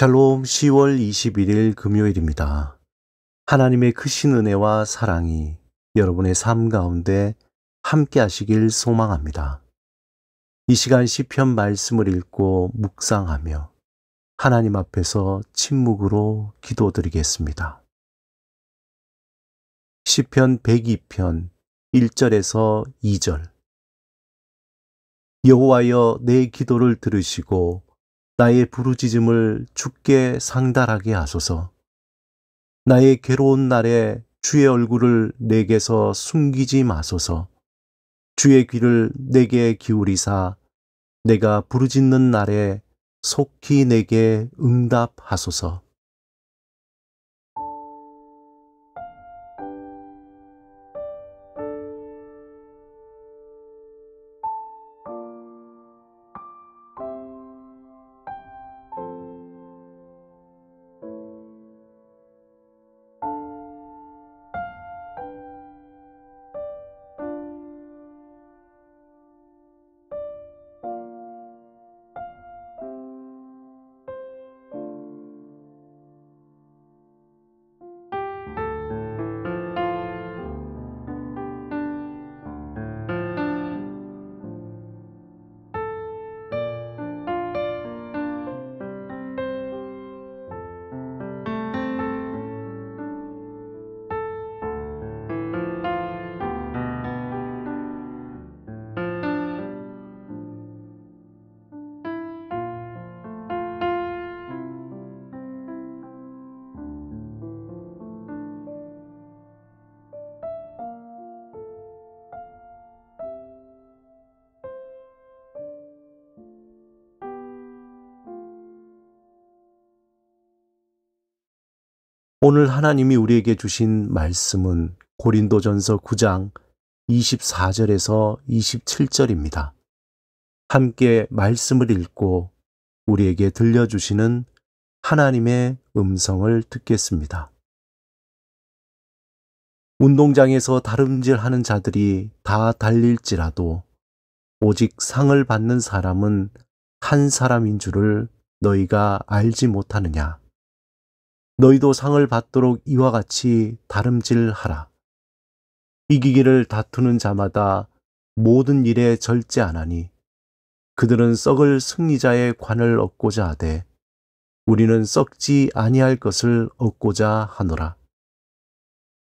샬롬 10월 21일 금요일입니다. 하나님의 크신 은혜와 사랑이 여러분의 삶 가운데 함께 하시길 소망합니다. 이 시간 시편 말씀을 읽고 묵상하며 하나님 앞에서 침묵으로 기도드리겠습니다. 시편 102편 1절에서 2절. 여호와여, 내 기도를 들으시고 나의 부르짖음을 주께 상달하게 하소서. 나의 괴로운 날에 주의 얼굴을 내게서 숨기지 마소서. 주의 귀를 내게 기울이사 내가 부르짖는 날에 속히 내게 응답하소서. 오늘 하나님이 우리에게 주신 말씀은 고린도전서 9장 24절에서 27절입니다. 함께 말씀을 읽고 우리에게 들려주시는 하나님의 음성을 듣겠습니다. 운동장에서 다름질하는 자들이 다 달릴지라도 오직 상을 받는 사람은 한 사람인 줄을 너희가 알지 못하느냐. 너희도 상을 받도록 이와 같이 다름질하라. 이기기를 다투는 자마다 모든 일에 절제하나니 그들은 썩을 승리자의 관을 얻고자 하되 우리는 썩지 아니할 것을 얻고자 하노라.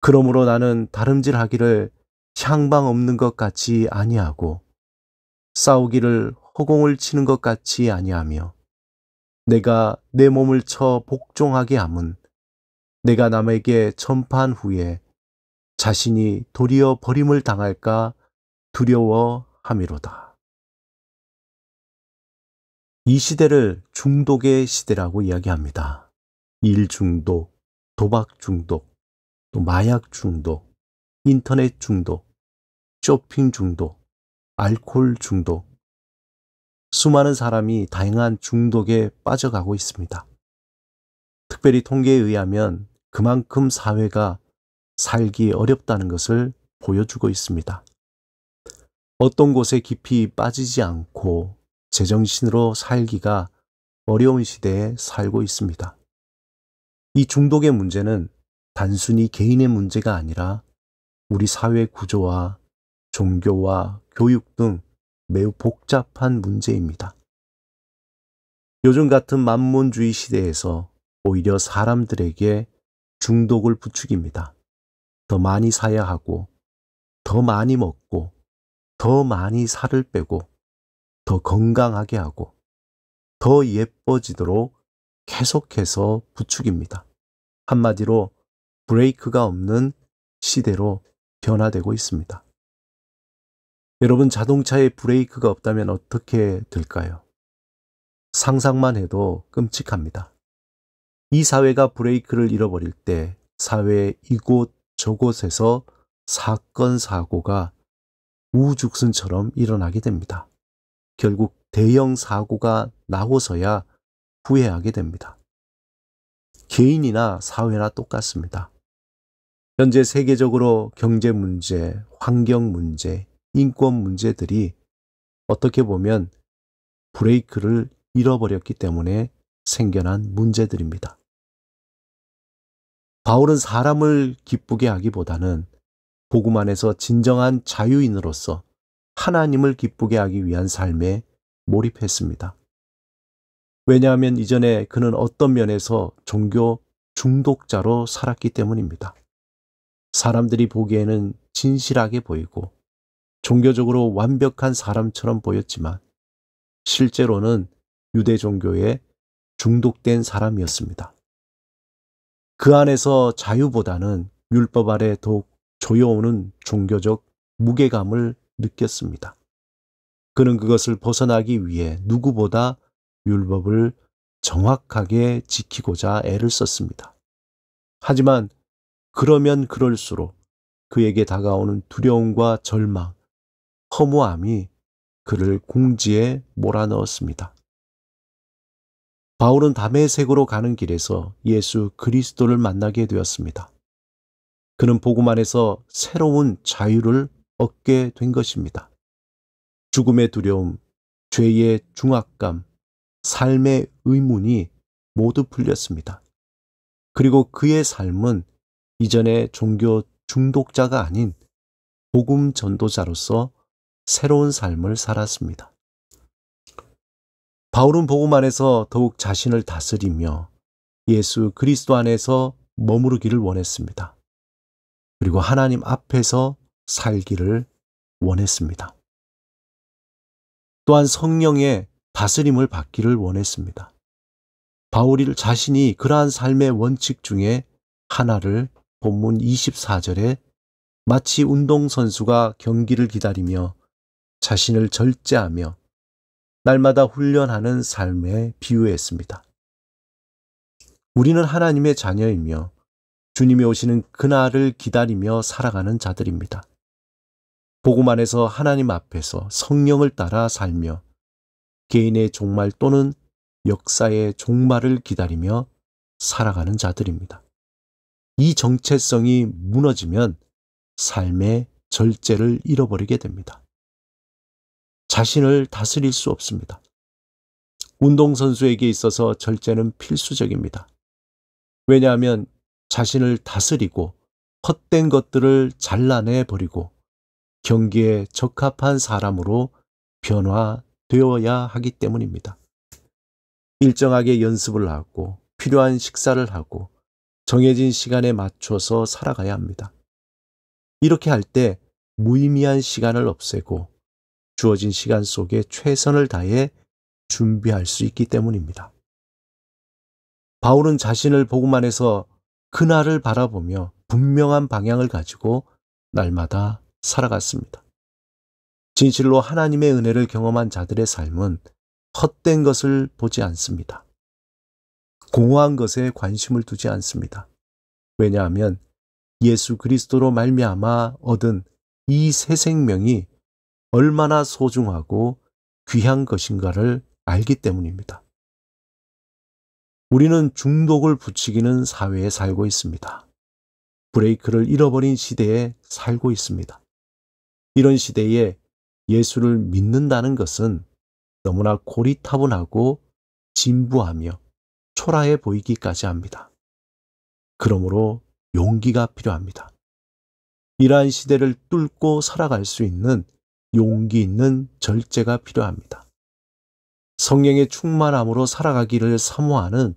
그러므로 나는 다름질하기를 향방 없는 것 같이 아니하고 싸우기를 허공을 치는 것 같이 아니하며 내가 내 몸을 쳐 복종하게 함은 내가 남에게 전파한 후에 자신이 도리어 버림을 당할까 두려워함이로다. 이 시대를 중독의 시대라고 이야기합니다. 일 중독, 도박 중독, 또 마약 중독, 인터넷 중독, 쇼핑 중독, 알코올 중독. 수많은 사람이 다양한 중독에 빠져가고 있습니다. 특별히 통계에 의하면 그만큼 사회가 살기 어렵다는 것을 보여주고 있습니다. 어떤 곳에 깊이 빠지지 않고 제정신으로 살기가 어려운 시대에 살고 있습니다. 이 중독의 문제는 단순히 개인의 문제가 아니라 우리 사회 구조와 종교와 교육 등 매우 복잡한 문제입니다. 요즘 같은 만몬주의 시대에서 오히려 사람들에게 중독을 부추깁니다. 더 많이 사야 하고, 더 많이 먹고, 더 많이 살을 빼고, 더 건강하게 하고, 더 예뻐지도록 계속해서 부추깁니다. 한마디로 브레이크가 없는 시대로 변화되고 있습니다. 여러분, 자동차에 브레이크가 없다면 어떻게 될까요? 상상만 해도 끔찍합니다. 이 사회가 브레이크를 잃어버릴 때 사회 이곳 저곳에서 사건 사고가 우후죽순처럼 일어나게 됩니다. 결국 대형 사고가 나고서야 후회하게 됩니다. 개인이나 사회나 똑같습니다. 현재 세계적으로 경제 문제, 환경 문제, 인권 문제들이 어떻게 보면 브레이크를 잃어버렸기 때문에 생겨난 문제들입니다. 바울은 사람을 기쁘게 하기보다는 복음 안에서 진정한 자유인으로서 하나님을 기쁘게 하기 위한 삶에 몰입했습니다. 왜냐하면 이전에 그는 어떤 면에서 종교 중독자로 살았기 때문입니다. 사람들이 보기에는 진실하게 보이고 종교적으로 완벽한 사람처럼 보였지만 실제로는 유대 종교에 중독된 사람이었습니다. 그 안에서 자유보다는 율법 아래 더욱 조여오는 종교적 무게감을 느꼈습니다. 그는 그것을 벗어나기 위해 누구보다 율법을 정확하게 지키고자 애를 썼습니다. 하지만 그러면 그럴수록 그에게 다가오는 두려움과 절망, 허무함이 그를 궁지에 몰아넣었습니다. 바울은 다메섹으로 가는 길에서 예수 그리스도를 만나게 되었습니다. 그는 복음 안에서 새로운 자유를 얻게 된 것입니다. 죽음의 두려움, 죄의 중압감, 삶의 의문이 모두 풀렸습니다. 그리고 그의 삶은 이전의 종교 중독자가 아닌 복음 전도자로서 새로운 삶을 살았습니다. 바울은 복음 안에서 더욱 자신을 다스리며 예수 그리스도 안에서 머무르기를 원했습니다. 그리고 하나님 앞에서 살기를 원했습니다. 또한 성령의 다스림을 받기를 원했습니다. 바울이 자신이 그러한 삶의 원칙 중에 하나를 본문 24절에 마치 운동선수가 경기를 기다리며 자신을 절제하며 날마다 훈련하는 삶에 비유했습니다. 우리는 하나님의 자녀이며 주님이 오시는 그날을 기다리며 살아가는 자들입니다. 복음 안에서 하나님 앞에서 성령을 따라 살며 개인의 종말 또는 역사의 종말을 기다리며 살아가는 자들입니다. 이 정체성이 무너지면 삶의 절제를 잃어버리게 됩니다. 자신을 다스릴 수 없습니다. 운동선수에게 있어서 절제는 필수적입니다. 왜냐하면 자신을 다스리고 헛된 것들을 잘라내 버리고 경기에 적합한 사람으로 변화되어야 하기 때문입니다. 일정하게 연습을 하고 필요한 식사를 하고 정해진 시간에 맞춰서 살아가야 합니다. 이렇게 할 때 무의미한 시간을 없애고 주어진 시간 속에 최선을 다해 준비할 수 있기 때문입니다. 바울은 자신을 복음 안에서 그날을 바라보며 분명한 방향을 가지고 날마다 살아갔습니다. 진실로 하나님의 은혜를 경험한 자들의 삶은 헛된 것을 보지 않습니다. 공허한 것에 관심을 두지 않습니다. 왜냐하면 예수 그리스도로 말미암아 얻은 이 새 생명이 얼마나 소중하고 귀한 것인가를 알기 때문입니다. 우리는 중독을 부추기는 사회에 살고 있습니다. 브레이크를 잃어버린 시대에 살고 있습니다. 이런 시대에 예수를 믿는다는 것은 너무나 고리타분하고 진부하며 초라해 보이기까지 합니다. 그러므로 용기가 필요합니다. 이러한 시대를 뚫고 살아갈 수 있는 용기 있는 절제가 필요합니다. 성령의 충만함으로 살아가기를 사모하는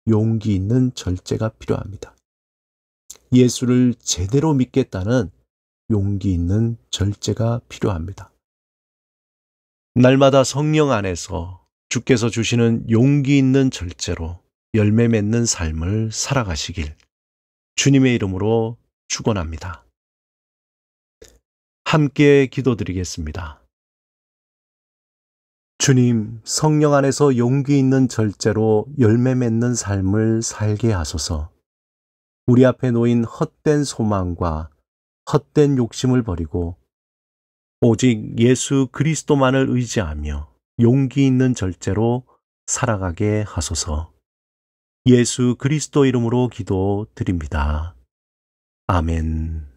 용기 있는 절제가 필요합니다. 예수를 제대로 믿겠다는 용기 있는 절제가 필요합니다. 날마다 성령 안에서 주께서 주시는 용기 있는 절제로 열매 맺는 삶을 살아가시길 주님의 이름으로 축원합니다. 함께 기도드리겠습니다. 주님, 성령 안에서 용기 있는 절제로 열매 맺는 삶을 살게 하소서. 우리 앞에 놓인 헛된 소망과 헛된 욕심을 버리고 오직 예수 그리스도만을 의지하며 용기 있는 절제로 살아가게 하소서. 예수 그리스도 이름으로 기도드립니다. 아멘.